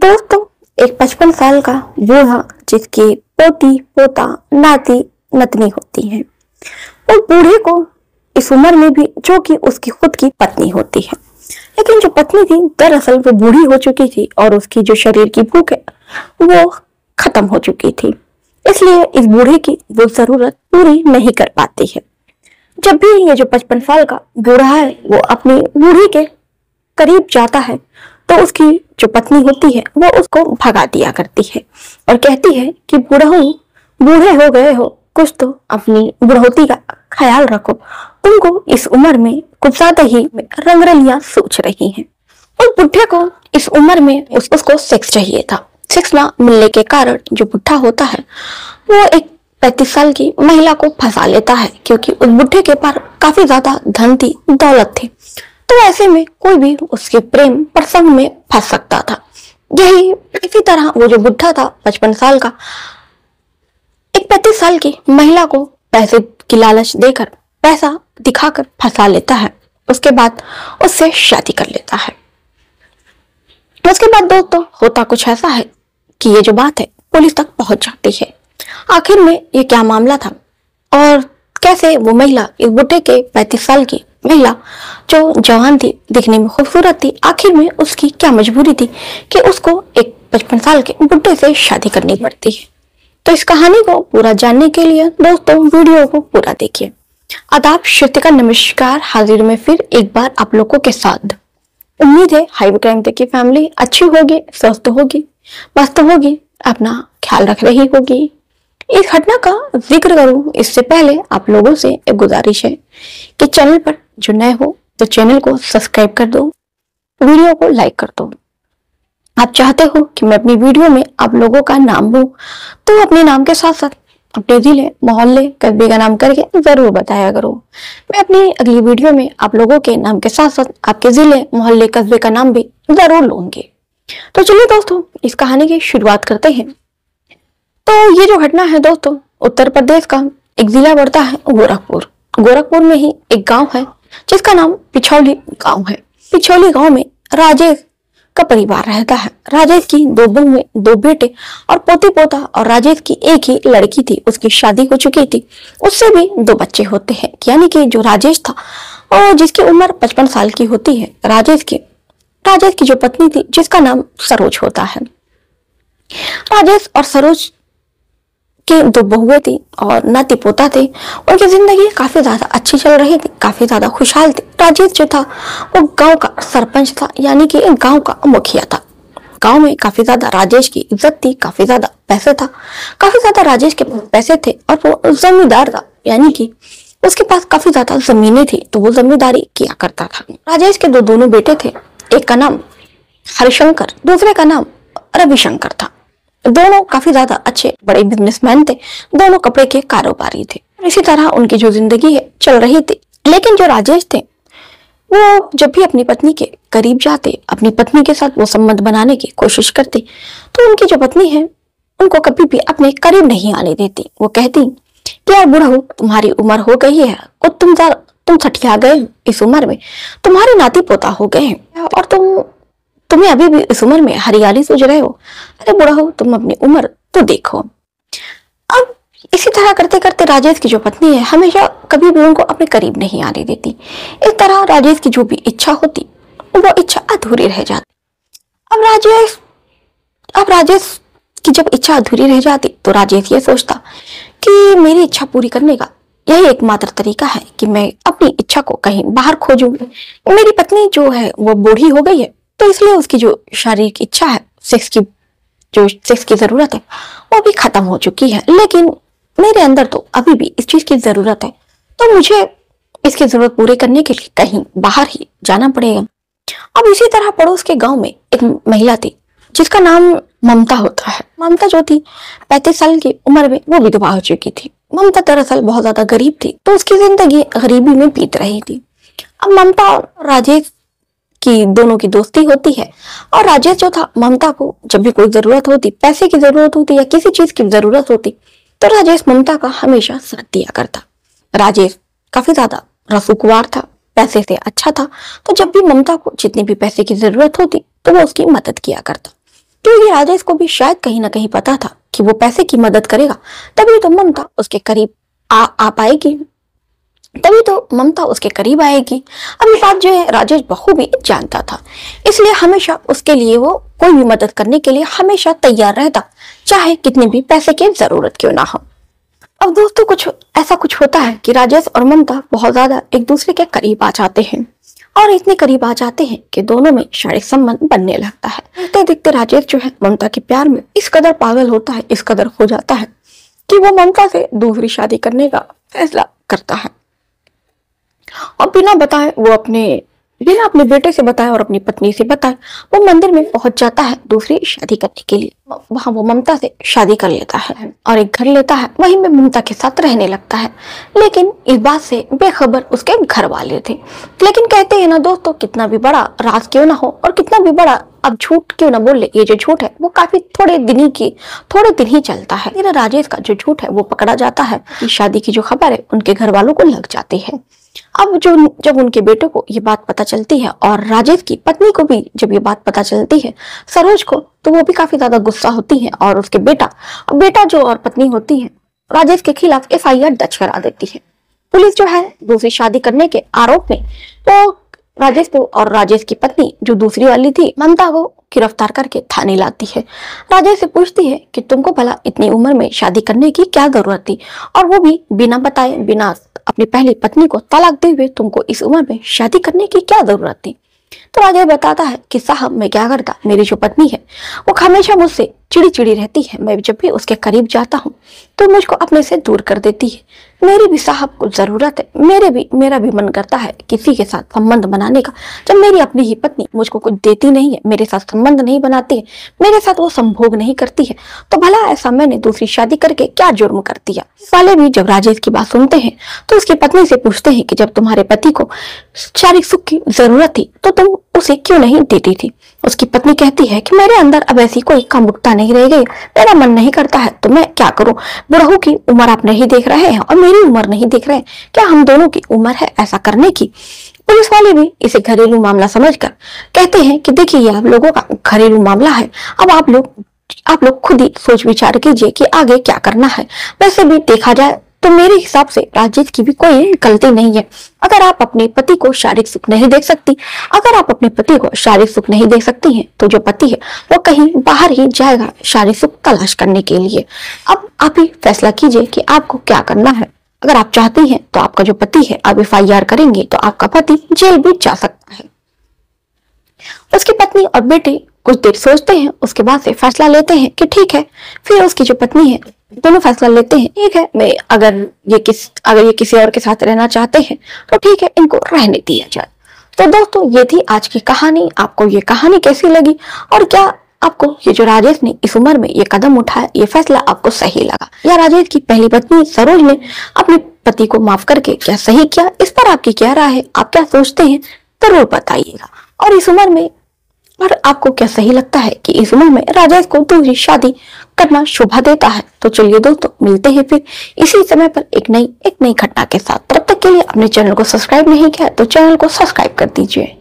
दोस्तों, एक 55 साल का बूढ़ा जिसकी पोती पोता नाती नतनी होती है, उस बूढ़े को इस उम्र में भी जो कि उसकी खुद की पत्नी होती है, लेकिन जो पत्नी थी दरअसल वो बूढ़ी हो चुकी थी और उसकी जो शरीर की भूख है वो खत्म हो चुकी थी। इसलिए इस बूढ़े की वो जरूरत पूरी नहीं कर पाती है। जब भी ये जो 55 साल का बूढ़ा है वो अपनी बूढ़ी के करीब जाता है तो उसकी जो पत्नी होती है वो उसको भगा दिया करती है और कहती है कि बूढ़े हो गए हो, कुछ तो अपनी बुढ़ौती का ख्याल रखो, तुमको इस उम्र में कुछ ज्यादा ही रंगरलियां सोच रही हैं। उस बुढ़े को इस उम्र में उसको सेक्स चाहिए था। सेक्स ना मिलने के कारण जो बुढ़ा होता है वो एक 35 साल की महिला को फंसा लेता है, क्योंकि उस बुढ़े के पास काफी ज्यादा धन थी, दौलत थी, तो ऐसे में कोई भी उसके प्रेम प्रसंग में फंस सकता था। यही इसी तरह वो जो बुढ़ा था 55 साल का एक 35 साल की महिला को पैसे की लालच देकर, पैसा दिखाकर फंसा लेता है। उसके बाद उससे शादी कर लेता है। उसके बाद दोस्तों होता कुछ ऐसा है कि ये जो बात है पुलिस तक पहुंच जाती है। आखिर में ये क्या मामला था और कैसे वो महिला, इस बुढ़े के 35 साल की महिला जो जवान थी, दिखने में खूबसूरत थी, आखिर में उसकी क्या मजबूरी थी कि उसको एक 55 साल के बुढ़े से शादी करनी पड़ती है। तो इस कहानी को पूरा जानने के लिए दोस्तों वीडियो को पूरा देखिए। आदाब, श्रुतिका नमस्कार, हाजिर में फिर एक बार आप लोगों के साथ। उम्मीद है हाई क्राइम तक की फैमिली अच्छी होगी, स्वस्थ होगी, मस्त होगी, अपना ख्याल रख रही होगी। इस घटना का जिक्र करूं इससे पहले आप लोगों से एक गुजारिश है कि चैनल पर जो नए हो तो चैनल को सब्सक्राइब कर दो, वीडियो को लाइक कर दो। आप चाहते हो कि मैं अपनी वीडियो में आप लोगों का नाम लूं तो अपने नाम के साथ साथ अपने जिले, मोहल्ले, कस्बे का नाम करके जरूर बताया करो। मैं अपनी अगली वीडियो में आप लोगों के नाम के साथ साथ आपके जिले, मोहल्ले, कस्बे का नाम भी जरूर लूंगी। तो चलिए दोस्तों इस कहानी की शुरुआत करते हैं। तो ये जो घटना है दोस्तों, उत्तर प्रदेश का एक जिला पड़ता है गोरखपुर। गोरखपुर में ही एक गांव है जिसका नाम पिछौली गांव है। पिछौली गांव में राजेश का परिवार रहता है। राजेश की 2 बहुएं, 2 बेटे और पोती पोता, और राजेश की एक ही लड़की थी, उसकी शादी हो चुकी थी, उससे भी 2 बच्चे होते हैं। यानी कि जो राजेश था और जिसकी उम्र 55 साल की होती है, राजेश की जो पत्नी थी जिसका नाम सरोज होता है। राजेश और सरोज के 2 बहुएं थी और नाती पोता थे। उनकी जिंदगी काफी ज्यादा अच्छी चल रही थी, काफी ज्यादा खुशहाल थी। राजेश जो था वो गांव का सरपंच था, यानी कि गांव का मुखिया था। गांव में काफी ज्यादा राजेश की इज्जत थी, काफी ज्यादा पैसे था, काफी ज्यादा राजेश के पैसे थे और वो जमींदार था, यानी कि उसके पास काफी ज्यादा जमीनें थी, तो वो जमींदारी किया करता था। राजेश के दोनों बेटे थे, एक का नाम हरिशंकर, दूसरे का नाम रविशंकर था। दोनों काफी ज्यादा अच्छे बड़े बिजनेसमैन थे, दोनों कपड़े के कारोबारी थे। इसी तरह उनकी जो जिंदगी है चल रही थी। लेकिन जो राजेश थे वो जब भी अपनी पत्नी के करीब जाते, अपनी पत्नी के साथ वो संबंध बनाने की कोशिश करते, तो उनकी जो पत्नी है उनको कभी भी अपने करीब नहीं आने देती। वो कहती कि यार बूढ़ा, तुम्हारी उम्र हो गई है और तुम सठिया गए हो, इस उम्र में तुम्हारे नाती पोता हो गए हैं और तुम्हें अभी भी इस उम्र में हरियाली सोच रहे हो। अरे बूढ़ा हो, तुम अपनी उम्र तो देखो। अब इसी तरह करते करते राजेश की जो पत्नी है हमेशा कभी भी उनको अपने करीब नहीं आने देती। इस तरह राजेश की जो भी इच्छा होती वो इच्छा अधूरी रह जाती। अब राजेश की जब इच्छा अधूरी रह जाती तो राजेश ये सोचता कि मेरी इच्छा पूरी करने का यही एकमात्र तरीका है कि मैं अपनी इच्छा को कहीं बाहर खोजूं। मेरी पत्नी जो है वो बूढ़ी हो गई है, तो इसलिए उसकी जो शारीरिक इच्छा है, सेक्स की जरूरत है, वो भी खत्म हो चुकी है। लेकिन मेरे अंदर तो अभी भी इस चीज की जरूरत है, तो मुझे इसकी जरूरत पूरी करने के लिए कहीं बाहर ही जाना पड़ेगा। अब इसी तरह पड़ोस के गांव में एक महिला थी जिसका नाम ममता होता है। ममता जो थी 35 साल की उम्र में वो विधवा हो चुकी थी। ममता दरअसल बहुत ज्यादा गरीब थी, तो उसकी जिंदगी गरीबी में बीत रही थी। अब ममता राजेश की दोनों की दोस्ती होती है और राजेश जो था ममता को जब भी कोई जरूरत होती, पैसे की जरूरत होती या किसी चीज की जरूरत होती, तो राजेश ममता का हमेशा साथ दिया करता। राजेश काफी ज्यादा रसूखवार था, पैसे से अच्छा था, तो जब भी ममता को जितनी भी पैसे की जरूरत होती तो वो उसकी मदद किया करता। क्योंकि राजेश को भी शायद कहीं ना कहीं पता था कि वो पैसे की मदद करेगा, तभी तो ममता उसके करीब आ पाएगी, तभी तो ममता उसके करीब आएगी। अब ये बात जो है राजेश बखूबी जानता था, इसलिए हमेशा उसके लिए वो कोई भी मदद करने के लिए हमेशा तैयार रहता, चाहे कितनी भी पैसे की जरूरत क्यों ना हो। अब दोस्तों कुछ होता है कि राजेश और ममता बहुत ज्यादा एक दूसरे के करीब आ जाते हैं और इतने करीब आ जाते हैं कि दोनों में शारीरिक संबंध बनने लगता है। देखते देखते राजेश जो है ममता के प्यार में इस कदर पागल होता है, इस कदर हो जाता है कि वो ममता से दूसरी शादी करने का फैसला करता है और बिना अपने बेटे से बताए और अपनी पत्नी से बताए वो मंदिर में पहुंच जाता है दूसरी शादी करने के लिए। वहां वो ममता से शादी कर लेता है और एक घर लेता है, वहीं में ममता के साथ रहने लगता है। लेकिन इस बात से बेखबर उसके घर वाले थे। लेकिन कहते हैं ना दोस्तों, कितना भी बड़ा राज क्यों ना हो और कितना भी बड़ा अब झूठ क्यों ना बोल ले, ये जो झूठ है वो काफी थोड़े दिन ही चलता है। फिर राजेश का जो झूठ है वो पकड़ा जाता है कि शादी की जो खबर है उनके घर वालों को लग जाती है। अब जब उनके बेटे को ये बात पता चलती है और राजेश की पत्नी को भी जब ये बात पता चलती है सरोज को, तो वो भी काफी ज्यादा गुस्सा होती है और उसके बेटा जो और पत्नी होती है राजेश के खिलाफ FIR दर्ज करा देती है। पुलिस जो है दूसरी शादी करने के आरोप में वो राजेश को और राजेश की पत्नी जो दूसरी वाली थी ममता को गिरफ्तार करके थाने लाती है। राजेश से पूछती है कि तुमको भला इतनी उम्र में शादी करने की क्या जरूरत थी, और वो भी बिना बताए, बिना अपनी पहली पत्नी को तलाक दे हुए तुमको इस उम्र में शादी करने की क्या जरूरत थी। तो राजेश बताता है कि साहब मैं क्या करता, मेरी जो पत्नी है वो हमेशा मुझसे चिड़ी रहती है, मैं जब भी उसके करीब जाता हूँ तो मुझको अपने से दूर कर देती है। मेरी भी साहब को जरूरत है, मेरा भी मन करता है किसी के साथ संबंध बनाने का, जब मेरी अपनी ही पत्नी मुझको कुछ देती नहीं है, मेरे साथ संबंध नहीं बनाती है, मेरे साथ वो संभोग नहीं करती है, तो भला ऐसा मैंने दूसरी शादी करके क्या जुर्म कर दिया। वाले भी जब राजेश की बात सुनते हैं तो उसकी पत्नी से पूछते हैं कि जब तुम्हारे पति को शारीरिक सुख की जरूरत थी तो तुम उसे क्यों नहीं देती थी। उसकी पत्नी कहती है कि मेरे अंदर अब ऐसी कोई कामुकता नहीं रह गई, मेरा मन नहीं करता है तो मैं क्या करूं। बुढ़ऊ की उम्र आप नहीं देख रहे हैं और मेरी उम्र नहीं देख रहे हैं, क्या हम दोनों की उम्र है ऐसा करने की। पुलिस वाले भी इसे घरेलू मामला समझकर कहते हैं कि देखिए ये आप लोगों का घरेलू मामला है, अब आप लोग खुद ही सोच विचार कीजिए कि आगे क्या करना है। वैसे भी देखा जाए तो मेरे हिसाब से राजेश की भी कोई गलती नहीं है। अगर आप अपने पति को शारीरिक सुख नहीं देख सकती, हैं तो जो पति है वो कहीं बाहर ही जाएगा शारीरिक सुख तलाश करने के लिए। अब आप ही फैसला कीजिए कि आपको क्या करना है। अगर आप चाहती हैं तो आपका जो पति है आप FIR करेंगे तो आपका पति जेल भी जा सकता है। उसकी पत्नी और बेटे कुछ देर सोचते हैं, उसके बाद से फैसला लेते हैं कि ठीक है। फिर उसकी जो पत्नी है दोनों फैसला लेते हैं, ठीक है मैं अगर ये किसी और के साथ रहना चाहते हैं तो ठीक है, इनको रहने दिया जाए। तो दोस्तों ये थी आज की कहानी। आपको ये कहानी कैसी लगी और क्या आपको ये जो राजेश ने इस उम्र में ये कदम उठाया, ये फैसला आपको सही लगा, या राजेश की पहली पत्नी सरोज ने अपने पति को माफ करके क्या सही किया, इस पर आपकी क्या राय है, आप क्या सोचते हैं जरूर बताइएगा। और इस उम्र में और आपको क्या सही लगता है कि इस उम्र में राजेश को दूसरी शादी करना शोभा देता है। तो चलिए दोस्तों मिलते हैं फिर इसी समय पर एक नई घटना के साथ। तब तक के लिए अपने चैनल को सब्सक्राइब नहीं किया तो चैनल को सब्सक्राइब कर दीजिए।